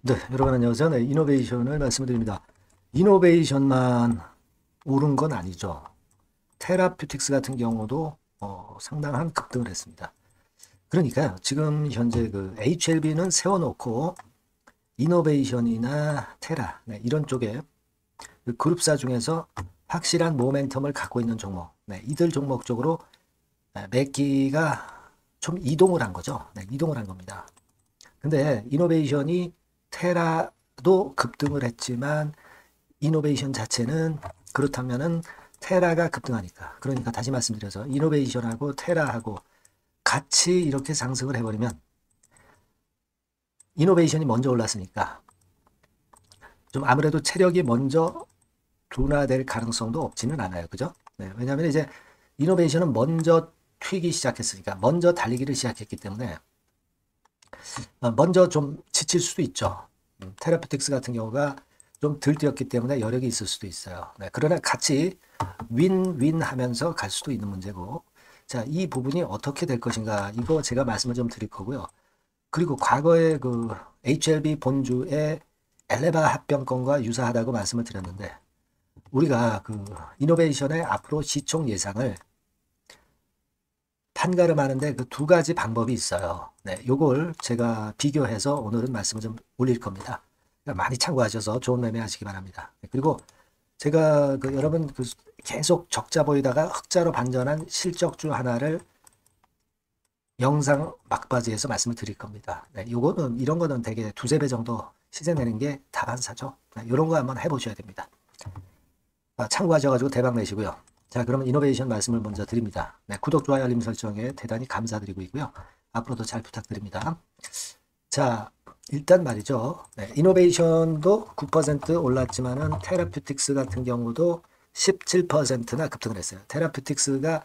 네, 여러분 안녕하세요. 네, 이노베이션을 말씀드립니다. 이노베이션만 오른 건 아니죠. 테라퓨틱스 같은 경우도 상당한 급등을 했습니다. 그러니까요, 지금 현재 그 HLB는 세워놓고 이노베이션이나 테라 이런 쪽에 그 그룹사 중에서 확실한 모멘텀을 갖고 있는 종목, 이들 종목 쪽으로 매기가 좀 이동을 한 거죠. 이동을 한 겁니다. 근데 이노베이션이 테라도 급등을 했지만 이노베이션 자체는 그렇다면은 테라가 급등하니까 그러니까 다시 말씀드려서 이노베이션하고 테라하고 같이 이렇게 상승을 해버리면 이노베이션이 먼저 올랐으니까 좀 아무래도 체력이 먼저 둔화될 가능성도 없지는 않아요. 그죠? 네, 왜냐하면 이제 이노베이션은 먼저 튀기 시작했으니까 먼저 달리기를 시작했기 때문에 먼저 좀 지칠 수도 있죠. 테라피틱스 같은 경우가 좀 덜 뛰었기 때문에 여력이 있을 수도 있어요. 네, 그러나 같이 윈윈 하면서 갈 수도 있는 문제고, 자, 이 부분이 어떻게 될 것인가, 이거 제가 말씀을 좀 드릴 거고요. 그리고 과거에 그 HLB 본주의 엘레바 합병권과 유사하다고 말씀을 드렸는데, 우리가 그 이노베이션의 앞으로 시총 예상을 판가름하는데 그 두 가지 방법이 있어요. 네, 요걸 제가 비교해서 오늘은 말씀을 좀 올릴 겁니다. 그러니까 많이 참고하셔서 좋은 매매 하시기 바랍니다. 그리고 제가 그 여러분 그 계속 적자 보이다가 흑자로 반전한 실적주 하나를 영상 막바지에서 말씀을 드릴 겁니다. 네, 요거는 이런 거는 되게 두세 배 정도 시세 내는 게 다반사죠. 네, 이런 거 한번 해보셔야 됩니다. 참고하셔가지고 대박 내시고요. 자, 그러면 이노베이션 말씀을 먼저 드립니다. 네, 구독, 좋아요, 알림 설정에 대단히 감사드리고 있고요. 앞으로도 잘 부탁드립니다. 자, 일단 말이죠. 네, 이노베이션도 9% 올랐지만은 테라퓨틱스 같은 경우도 17%나 급등을 했어요. 테라퓨틱스가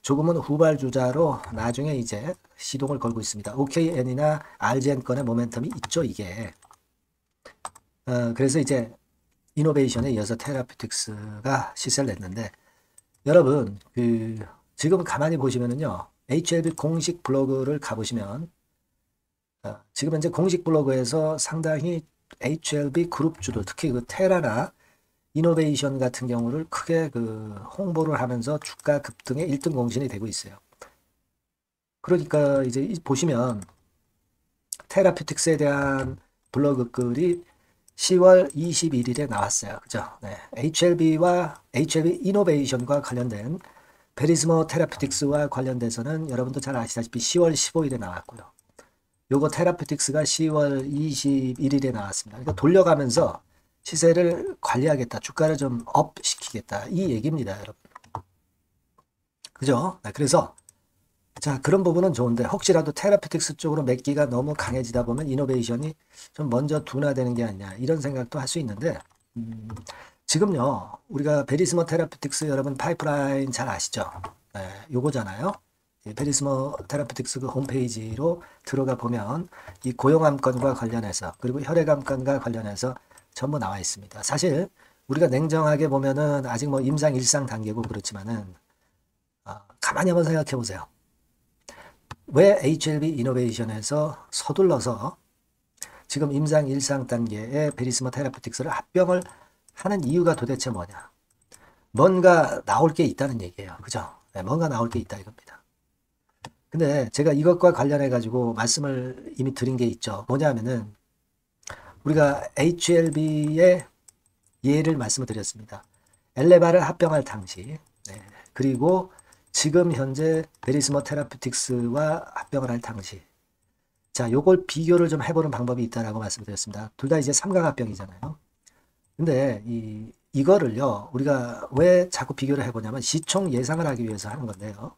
조금은 후발주자로 나중에 이제 시동을 걸고 있습니다. OKN이나 RGN 건의 모멘텀이 있죠, 이게. 그래서 이제 이노베이션에 이어서 테라퓨틱스가 시세를 냈는데, 여러분, 지금 가만히 보시면은요, HLB 공식 블로그를 가보시면, 지금 현재 공식 블로그에서 상당히 HLB 그룹주들, 특히 그 테라나 이노베이션 같은 경우를 크게 그 홍보를 하면서 주가 급등의 1등 공신이 되고 있어요. 그러니까 이제 보시면 테라퓨틱스에 대한 블로그 글이 10월 21일에 나왔어요. 그죠? 네. HLB와 HLB 이노베이션과 관련된 베리스모 테라퓨틱스와 관련돼서는 여러분도 잘 아시다시피 10월 15일에 나왔고요. 요거 테라퓨틱스가 10월 21일에 나왔습니다. 그러니까 돌려가면서 시세를 관리하겠다. 주가를 좀 업 시키겠다. 이 얘기입니다, 여러분. 그죠? 네, 그래서 자, 그런 부분은 좋은데 혹시라도 테라피틱스 쪽으로 매기가 너무 강해지다 보면 이노베이션이 좀 먼저 둔화되는 게 아니냐 이런 생각도 할 수 있는데 지금요 우리가 베리스모 테라피틱스 여러분 파이프라인 잘 아시죠? 네, 요거잖아요. 베리스모 테라피틱스 그 홈페이지로 들어가 보면 이 고용암건과 관련해서 그리고 혈액암건과 관련해서 전부 나와 있습니다. 사실 우리가 냉정하게 보면은 아직 뭐 임상 1상 단계고 그렇지만은 가만히 한번 생각해 보세요. 왜 HLB 이노베이션에서 서둘러서 지금 임상 1상 단계의 베리스모 테라퓨틱스를 합병을 하는 이유가 도대체 뭐냐? 뭔가 나올 게 있다는 얘기예요. 그죠? 네, 뭔가 나올 게 있다 이겁니다. 근데 제가 이것과 관련해 가지고 말씀을 이미 드린 게 있죠. 뭐냐면은 우리가 HLB의 예를 말씀을 드렸습니다. 엘레바를 합병할 당시, 네, 그리고 지금 현재 베리스모 테라퓨틱스와 합병을 할 당시, 자, 요걸 비교를 좀 해보는 방법이 있다라고 말씀드렸습니다. 둘 다 이제 삼각합병이잖아요. 근데 이거를요, 우리가 왜 자꾸 비교를 해보냐면 시총 예상을 하기 위해서 하는 건데요.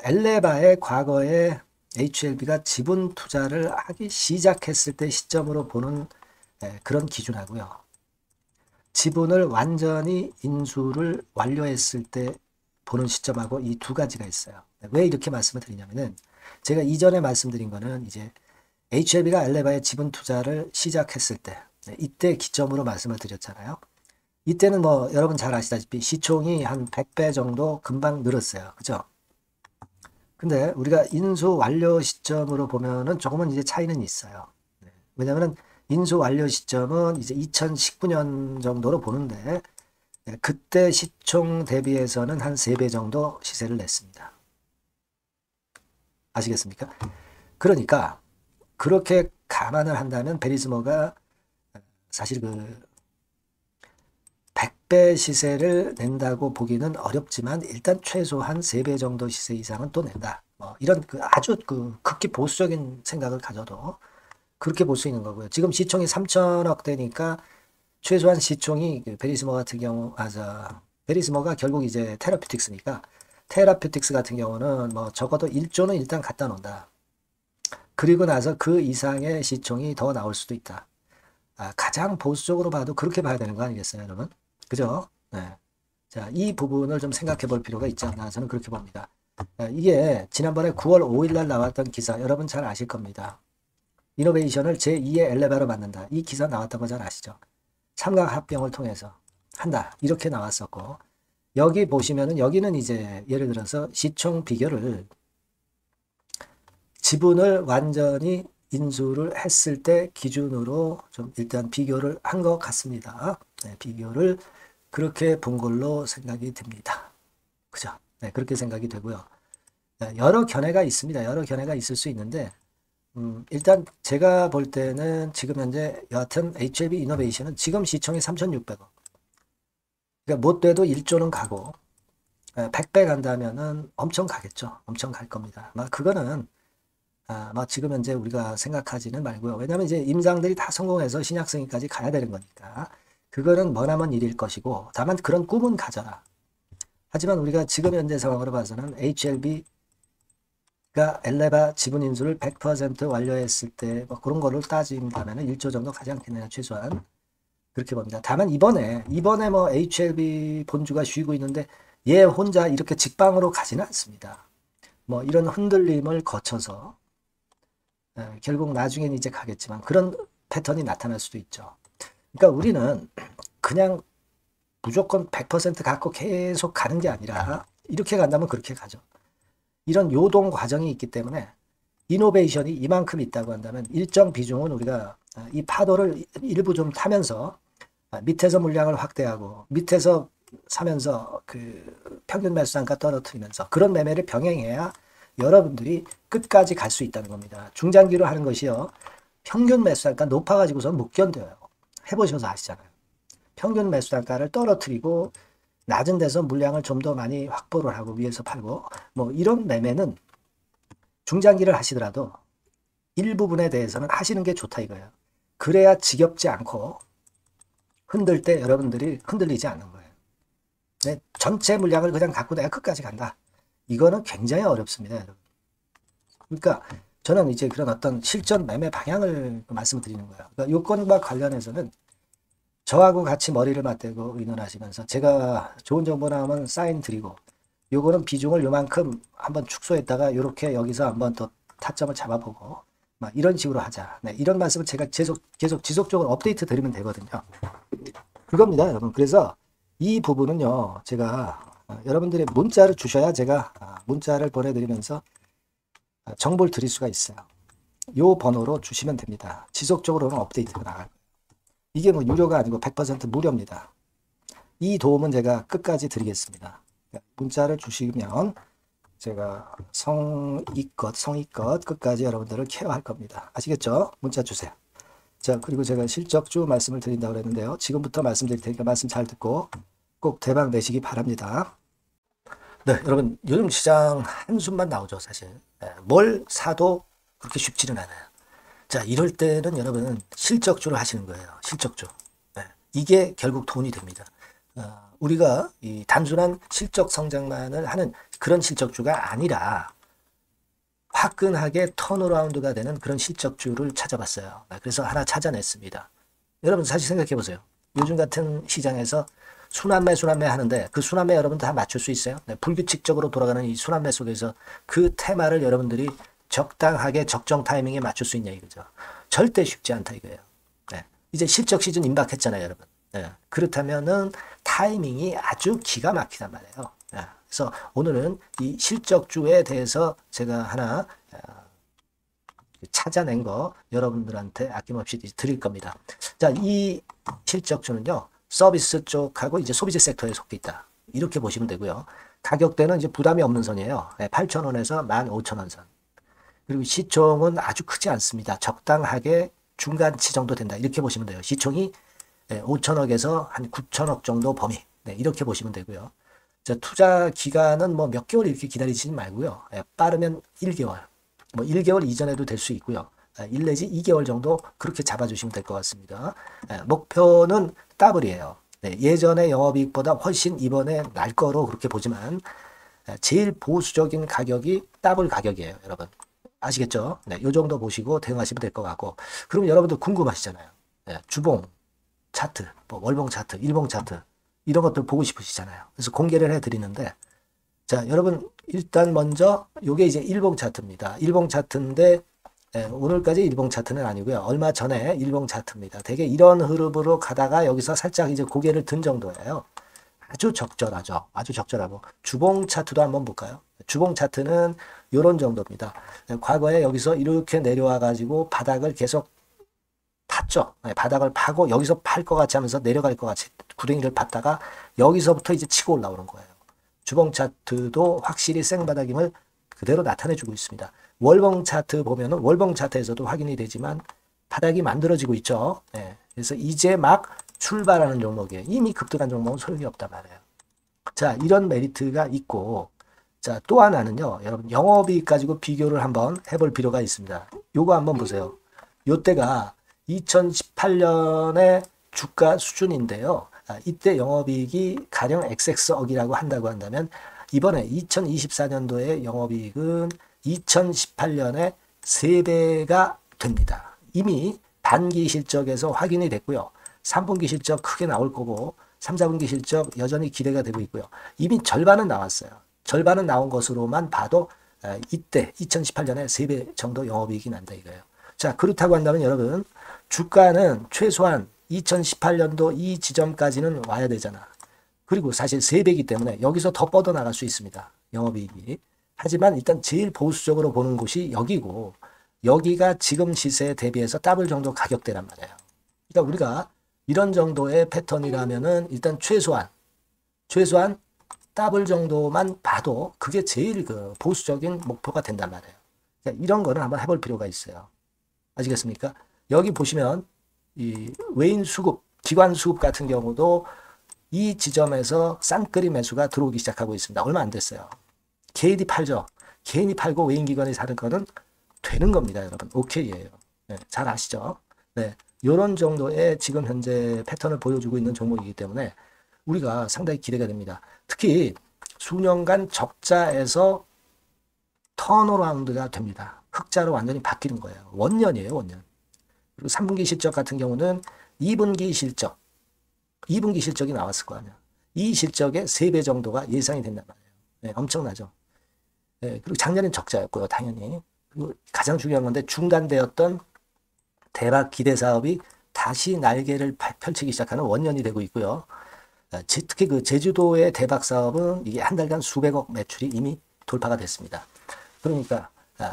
엘레바의 과거에 HLB가 지분 투자를 하기 시작했을 때 시점으로 보는 그런 기준하고요. 지분을 완전히 인수를 완료했을 때 보는 시점하고 이 두 가지가 있어요. 왜 이렇게 말씀을 드리냐면은 제가 이전에 말씀드린 거는 이제 HLB가 엘레바의 지분 투자를 시작했을 때 이때 기점으로 말씀을 드렸잖아요. 이때는 뭐 여러분 잘 아시다시피 시총이 한 100배 정도 금방 늘었어요. 그죠? 근데 우리가 인수 완료 시점으로 보면은 조금은 이제 차이는 있어요. 왜냐면은 인수 완료 시점은 이제 2019년 정도로 보는데 그때 시총 대비해서는 한 3배 정도 시세를 냈습니다. 아시겠습니까? 그러니까 그렇게 감안을 한다면 베리스모가 사실 그 100배 시세를 낸다고 보기는 어렵지만 일단 최소한 3배 정도 시세 이상은 또 낸다. 뭐 이런 그 아주 그 극히 보수적인 생각을 가져도 그렇게 볼 수 있는 거고요. 지금 시총이 3천억 대니까 최소한 시총이 그 베리스모 같은 경우 베리스모가 결국 이제 테라퓨틱스니까 테라퓨틱스 같은 경우는 뭐 적어도 1조는 일단 갖다 놓는다. 그리고 나서 그 이상의 시총이 더 나올 수도 있다. 가장 보수적으로 봐도 그렇게 봐야 되는 거 아니겠어요, 여러분? 그죠? 네. 자, 이 부분을 좀 생각해 볼 필요가 있지 않나 저는 그렇게 봅니다. 이게 지난번에 9월 5일 날 나왔던 기사 여러분 잘 아실 겁니다. 이노베이션을 제2의 엘레바로 만든다. 이 기사 나왔던 거 잘 아시죠? 삼각합병을 통해서 한다. 이렇게 나왔었고 여기 보시면은 여기는 이제 예를 들어서 시총 비교를 지분을 완전히 인수를 했을 때 기준으로 좀 일단 비교를 한 것 같습니다. 네, 비교를 그렇게 본 걸로 생각이 됩니다. 그죠? 네, 그렇게 생각이 되고요. 네, 여러 견해가 있습니다. 여러 견해가 있을 수 있는데 일단 제가 볼 때는 지금 현재 여하튼 HLB 이노베이션은 지금 시총이 3,600억. 그러니까 못 돼도 1조는 가고 100배 간다면은 엄청 가겠죠. 엄청 갈 겁니다. 그거는 지금 현재 우리가 생각하지는 말고요. 왜냐하면 이제 임상들이 다 성공해서 신약 승인까지 가야 되는 거니까 그거는 머나먼 일일 것이고 다만 그런 꿈은 가져라. 하지만 우리가 지금 현재 상황으로 봐서는 HLB가 엘레바 지분 인수를 100% 완료했을 때 뭐 그런 거를 따진다면 1조 정도 가지 않겠느냐 최소한 그렇게 봅니다. 다만 이번에 뭐 HLB 본주가 쉬고 있는데 얘 혼자 이렇게 직방으로 가지는 않습니다. 뭐 이런 흔들림을 거쳐서 결국 나중에는 이제 가겠지만 그런 패턴이 나타날 수도 있죠. 그러니까 우리는 그냥 무조건 100% 갖고 계속 가는 게 아니라 이렇게 간다면 그렇게 가죠. 이런 요동 과정이 있기 때문에 이노베이션이 이만큼 있다고 한다면 일정 비중은 우리가 이 파도를 일부 좀 타면서 밑에서 물량을 확대하고 밑에서 사면서 그 평균 매수단가 떨어뜨리면서 그런 매매를 병행해야 여러분들이 끝까지 갈 수 있다는 겁니다. 중장기로 하는 것이요. 평균 매수단가 높아가지고서 못 견뎌요. 해보셔서 아시잖아요. 평균 매수단가를 떨어뜨리고 낮은 데서 물량을 좀 더 많이 확보를 하고 위에서 팔고 뭐 이런 매매는 중장기를 하시더라도 일부분에 대해서는 하시는 게 좋다 이거예요. 그래야 지겹지 않고 흔들 때 여러분들이 흔들리지 않는 거예요. 네, 전체 물량을 그냥 갖고 내가 끝까지 간다. 이거는 굉장히 어렵습니다, 여러분. 그러니까 저는 이제 그런 어떤 실전 매매 방향을 말씀을 드리는 거예요. 그러니까 요건과 관련해서는 저하고 같이 머리를 맞대고 의논하시면서 제가 좋은 정보 나오면 사인 드리고 요거는 비중을 요만큼 한번 축소했다가 요렇게 여기서 한번 또 타점을 잡아보고 막 이런 식으로 하자. 네, 이런 말씀을 제가 계속 지속적으로 업데이트 드리면 되거든요. 그겁니다, 여러분. 그래서 이 부분은요, 제가 여러분들의 문자를 주셔야 제가 문자를 보내드리면서 정보를 드릴 수가 있어요. 요 번호로 주시면 됩니다. 지속적으로는 업데이트가 나갈 거예요. 이게 뭐 유료가 아니고 100% 무료입니다. 이 도움은 제가 끝까지 드리겠습니다. 문자를 주시면 제가 성의껏 끝까지 여러분들을 케어할 겁니다. 아시겠죠? 문자 주세요. 자, 그리고 제가 실적주 말씀을 드린다고 그랬는데요. 지금부터 말씀드릴 테니까 말씀 잘 듣고 꼭 대박 내시기 바랍니다. 네, 여러분 요즘 시장 한숨만 나오죠, 사실. 뭘 사도 그렇게 쉽지는 않아요. 자, 이럴 때는 여러분 실적주를 하시는 거예요. 실적주. 이게 결국 돈이 됩니다. 우리가 이 단순한 실적 성장만을 하는 그런 실적주가 아니라 화끈하게 턴어라운드가 되는 그런 실적주를 찾아봤어요. 그래서 하나 찾아냈습니다. 여러분 사실 생각해 보세요. 요즘 같은 시장에서 순환매 하는데 그 순환매 여러분 다 맞출 수 있어요? 네, 불규칙적으로 돌아가는 이 순환매 속에서 그 테마를 여러분들이 적당하게 적정 타이밍에 맞출 수 있냐 이거죠. 절대 쉽지 않다 이거예요. 네, 이제 실적 시즌 임박했잖아요, 여러분. 네, 그렇다면은 타이밍이 아주 기가 막히단 말이에요. 네, 그래서 오늘은 이 실적주에 대해서 제가 하나 찾아낸 거 여러분들한테 아낌없이 드릴 겁니다. 자, 이 실적주는요, 서비스 쪽하고 이제 소비재 섹터에 속해 있다. 이렇게 보시면 되고요. 가격대는 이제 부담이 없는 선이에요. 8,000원에서 15,000원 선. 그리고 시총은 아주 크지 않습니다. 적당하게 중간치 정도 된다. 이렇게 보시면 돼요. 시총이 5천억에서 한 9천억 정도 범위. 네, 이렇게 보시면 되고요. 자, 투자 기간은 뭐 몇 개월 이렇게 기다리지 말고요. 빠르면 1개월. 뭐 1개월 이전에도 될 수 있고요. 1 내지 2개월 정도 그렇게 잡아주시면 될 것 같습니다. 목표는 더블이에요. 네, 예전의 영업이익보다 훨씬 이번에 날 거로 그렇게 보지만 제일 보수적인 가격이 더블 가격이에요, 여러분. 아시겠죠? 네, 이 정도 보시고 대응하시면 될 것 같고. 그럼 여러분들 궁금하시잖아요. 네, 주봉 차트, 뭐 월봉 차트, 일봉 차트 이런 것들 보고 싶으시잖아요. 그래서 공개를 해드리는데, 자, 여러분 일단 먼저 요게 이제 일봉 차트입니다. 일봉 차트인데 오늘까지 일봉 차트는 아니고요. 얼마 전에 일봉 차트입니다. 되게 이런 흐름으로 가다가 여기서 살짝 이제 고개를 든 정도예요. 아주 적절하죠. 아주 적절하고. 주봉 차트도 한번 볼까요? 주봉 차트는 이런 정도입니다. 과거에 여기서 이렇게 내려와 가지고 바닥을 계속 팠죠. 바닥을 파고 여기서 팔 것 같이 하면서 내려갈 것 같이 구덩이를 팠다가 여기서부터 이제 치고 올라오는 거예요. 주봉 차트도 확실히 생바닥임을 그대로 나타내주고 있습니다. 월봉 차트 보면은 월봉 차트에서도 확인이 되지만 바닥이 만들어지고 있죠. 네. 그래서 이제 막 출발하는 종목이에요. 이미 급등한 종목은 소용이 없단 말이에요. 자, 이런 메리트가 있고, 자, 또 하나는요, 여러분 영업이익 가지고 비교를 한번 해볼 필요가 있습니다. 요거 한번 보세요. 요때가 2018년의 주가 수준인데요. 이때 영업이익이 가령 XX억이라고 한다고 한다면 이번에 2024년도의 영업이익은 2018년에 3배가 됩니다. 이미 단기 실적에서 확인이 됐고요. 3분기 실적 크게 나올 거고 3, 4분기 실적 여전히 기대가 되고 있고요. 이미 절반은 나왔어요. 절반은 나온 것으로만 봐도 이때 2018년에 3배 정도 영업이익이 난다 이거예요. 자, 그렇다고 한다면 여러분 주가는 최소한 2018년도 이 지점까지는 와야 되잖아. 그리고 사실 3배이기 때문에 여기서 더 뻗어나갈 수 있습니다. 영업이익이. 하지만 일단 제일 보수적으로 보는 곳이 여기고 여기가 지금 시세에 대비해서 더블 정도 가격대란 말이에요. 그러니까 우리가 이런 정도의 패턴이라면은 일단 최소한 더블 정도만 봐도 그게 제일 그 보수적인 목표가 된단 말이에요. 그러니까 이런 거는 한번 해볼 필요가 있어요. 아시겠습니까? 여기 보시면 이 외인 수급, 기관 수급 같은 경우도 이 지점에서 쌍끌이 매수가 들어오기 시작하고 있습니다. 얼마 안 됐어요. 개인이 팔죠. 개인이 팔고 외인 기관이 사는 거는 되는 겁니다, 여러분. 오케이예요. 네, 잘 아시죠? 네, 이런 정도의 지금 현재 패턴을 보여주고 있는 종목이기 때문에 우리가 상당히 기대가 됩니다. 특히 수년간 적자에서 턴어라운드가 됩니다. 흑자로 완전히 바뀌는 거예요. 원년이에요, 원년. 그리고 3분기 실적 같은 경우는 2분기 실적이 나왔을 거 아니야. 이 실적의 3배 정도가 예상이 된단 말이에요. 네, 엄청나죠. 네, 그리고 작년엔 적자였고요, 당연히. 그리고 가장 중요한 건데 중단되었던 대박 기대 사업이 다시 날개를 펼치기 시작하는 원년이 되고 있고요. 특히 그 제주도의 대박 사업은 이게 한 달간 수백억 매출이 이미 돌파가 됐습니다. 그러니까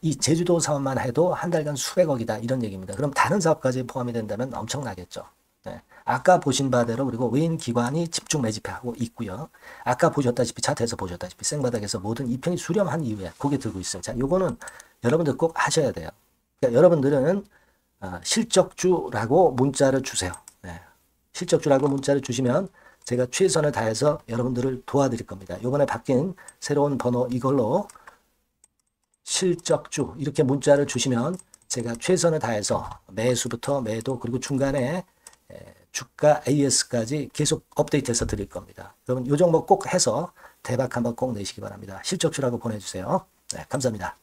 이 제주도 사업만 해도 한 달간 수백억이다 이런 얘기입니다. 그럼 다른 사업까지 포함이 된다면 엄청나겠죠. 네. 아까 보신 바대로 그리고 외인 기관이 집중 매집하고 있고요. 아까 보셨다시피 차트에서 보셨다시피 생바닥에서 모든 이평이 수렴한 이후에 고개 들고 있어요. 자, 요거는 여러분들 꼭 하셔야 돼요. 그러니까 여러분들은 실적주라고 문자를 주세요. 네. 실적주라고 문자를 주시면 제가 최선을 다해서 여러분들을 도와드릴 겁니다. 이번에 바뀐 새로운 번호 이걸로 실적주 이렇게 문자를 주시면 제가 최선을 다해서 매수부터 매도 그리고 중간에 주가 AS까지 계속 업데이트해서 드릴 겁니다. 여러분 이 종목 꼭 해서 대박 한번 꼭 내시기 바랍니다. 실적주라고 보내주세요. 네, 감사합니다.